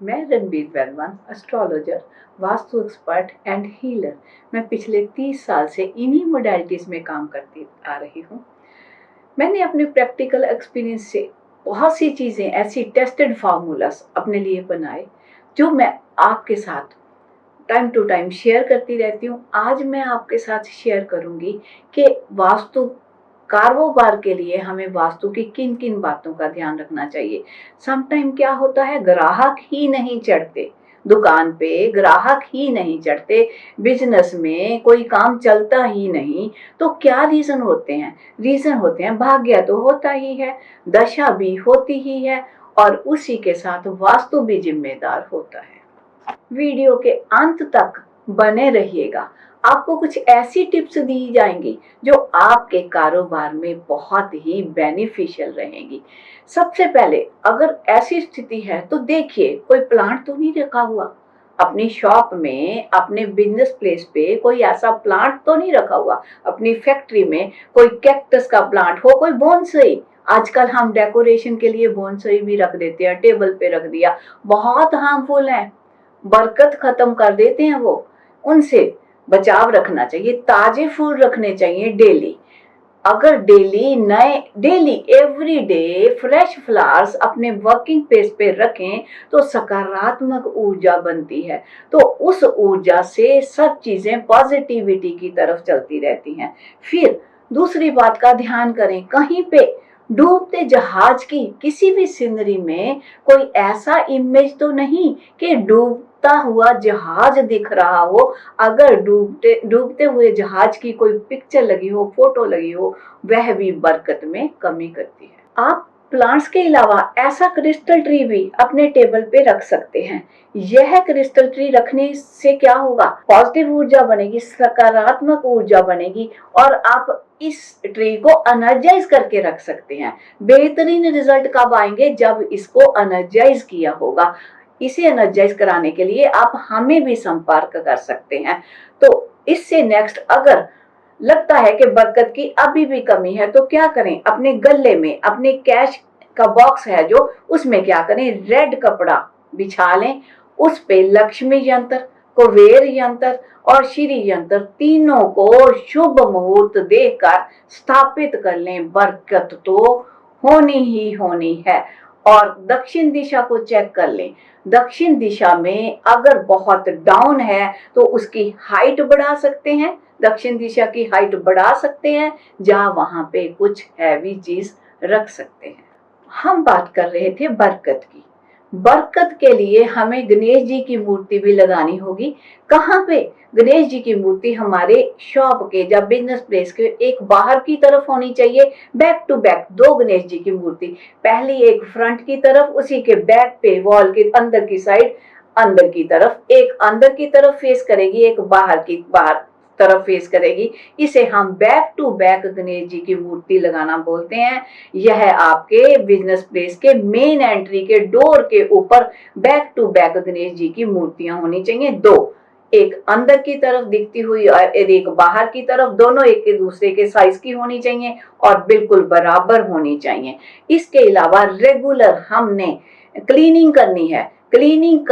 मैं Ranbir Verma, astrologer, vastu expert and healer. मैं पिछले 30 साल से इन्हीं मोडालिटीज़ में काम करती आ रही हूँ। मैंने अपने प्रैक्टिकल एक्सपीरियंस से बहुत सी चीज़ें, ऐसी टेस्टेड फार्मूलास अपने लिए बनाए जो मैं आपके साथ टाइम टू टाइम शेयर करती रहती हूँ। आज मैं आपके साथ शेयर करूँगी कि वास्तु कारोबार के लिए हमें वास्तु की किन किन बातों का ध्यान रखना चाहिए। समटाइम क्या होता है, ग्राहक ही नहीं चढ़ते, दुकान पे ग्राहक ही नहीं चढ़ते, बिजनेस में कोई काम चलता ही नहीं। तो क्या रीज़न होते हैं? रीज़न होते हैं, भाग्य तो होता ही है, दशा भी होती ही है, और उसी के साथ वास्तु भी जिम्मेदार होता है। वीडियो के अंत तक बने रहिएगा। आपको कुछ ऐसी टिप्स दी जाएंगी जो आपके कारोबार में बहुत ही बेनिफिशियल रहेंगी। सबसे पहले, अगर ऐसी स्थिति है तो देखिए कोई प्लांट तो नहीं रखा हुआ अपनी शॉप में, अपने बिजनेस प्लेस पे कोई ऐसा प्लांट तो नहीं रखा हुआ। अपनी फैक्ट्री में कोई कैक्टस का प्लांट हो, कोई बोनसाई। आजकल हम डेकोरेशन के लिए बोनसाई भी रख देते हैं, टेबल पे रख दिया, बहुत हार्मफुल है, बरकत खत्म कर देते हैं वो। उनसे बचाव रखना चाहिए। ताजे फूल रखने चाहिए डेली। अगर daily every day fresh flowers अपने वर्किंग प्लेस पे रखें तो सकारात्मक ऊर्जा बनती है। तो उस ऊर्जा से सब चीजें पॉजिटिविटी की तरफ चलती रहती हैं। फिर दूसरी बात का ध्यान करें, कहीं पे डूबते जहाज की किसी भी सीनरी में कोई ऐसा इमेज तो नहीं कि डूबता हुआ जहाज दिख रहा हो। अगर डूबते डूबते हुए जहाज की कोई पिक्चर लगी हो, फोटो लगी हो, वह भी बरकत में कमी करती है। आप प्लांट्स के अलावा ऐसा क्रिस्टल ट्री भी अपने टेबल पे रख सकते हैं। यह क्रिस्टल ट्री रखने से क्या होगा, पॉजिटिव ऊर्जा बनेगी, सकारात्मक ऊर्जा बनेगी, और आप इस ट्री को एनर्जाइज करके रख सकते हैं। बेहतरीन रिजल्ट कब आएंगे, जब इसको एनर्जाइज किया होगा। इसे एनर्जाइज कराने के लिए आप हमें भी संपर्क कर सकते हैं। तो इससे नेक्स्ट, अगर लगता है कि बरकत की अभी भी कमी है तो क्या करें, अपने गले में अपने कैश का बॉक्स है जो, उसमें क्या करें, रेड कपड़ा बिछा लें, उस पे लक्ष्मी यंत्र, कुबेर यंत्र और श्री यंत्र तीनों को शुभ मुहूर्त देखकर स्थापित कर लें। बरकत तो होनी ही होनी है। और दक्षिण दिशा को चेक कर लें। दक्षिण दिशा में अगर बहुत डाउन है तो उसकी हाइट बढ़ा सकते हैं, दक्षिण दिशा की हाइट बढ़ा सकते हैं, जहां वहां पे कुछ हैवी चीज रख सकते हैं। हम बात कर रहे थे बरकत की। बरकत के लिए हमें गणेश जी की मूर्ति भी लगानी होगी। कहाँ पे? गणेश जी की मूर्ति हमारे शॉप के या बिजनेस प्लेस के एक बाहर की तरफ होनी चाहिए, बैक टू बैक दो गणेश जी की मूर्ति। पहली एक फ्रंट की तरफ, उसी के बैक पे वॉल के अंदर की साइड, अंदर की तरफ, एक अंदर की तरफ फेस करेगी, एक बाहर तरफ फेस करेगी। इसे हम back to back Ganesh ji की मूर्ति लगाना बोलते हैं। यह आपके बिजनेस प्लेस के मेन एंट्री के डोर के ऊपर back to back Ganesh ji की मूर्तियां होनी चाहिए, दो, एक अंदर की तरफ दिखती हुई और एक बाहर की तरफ, दोनों एक दूसरे के साइज की होनी चाहिए और बिल्कुल बराबर होनी चाहिए। इसके अलावा रेगुलर हमने क्लीनिंग करनी है। क्लीनिंग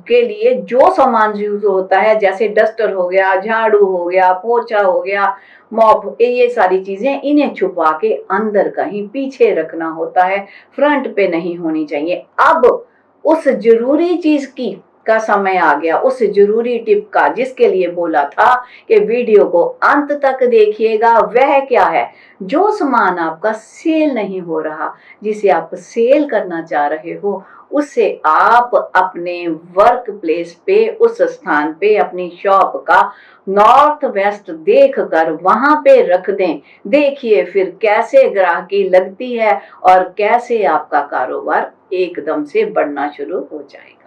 के लिए जो सामान यूज होता है, जैसे डस्टर हो गया, झाड़ू हो गया, पोछा हो गया, मॉप, ये सारी चीजें, इन्हें छुपा के अंदर कहीं पीछे रखना होता है, फ्रंट पे नहीं होनी चाहिए। अब उस जरूरी चीज की का समय आ गया, उस जरूरी टिप का, जिसके लिए बोला था कि वीडियो को अंत तक देखिएगा। वह क्या है? जो सामान आपका सेल नहीं हो रहा, जिसे आप सेल करना चाह रहे हो, उसे आप अपने वर्क प्लेस पे, उस स्थान पे, अपनी शॉप का नॉर्थ वेस्ट देख कर वहां पे रख दें। देखिए फिर कैसे ग्राहकी लगती है और कैसे आपका कारोबार एकदम से बढ़ना शुरू हो जाएगा।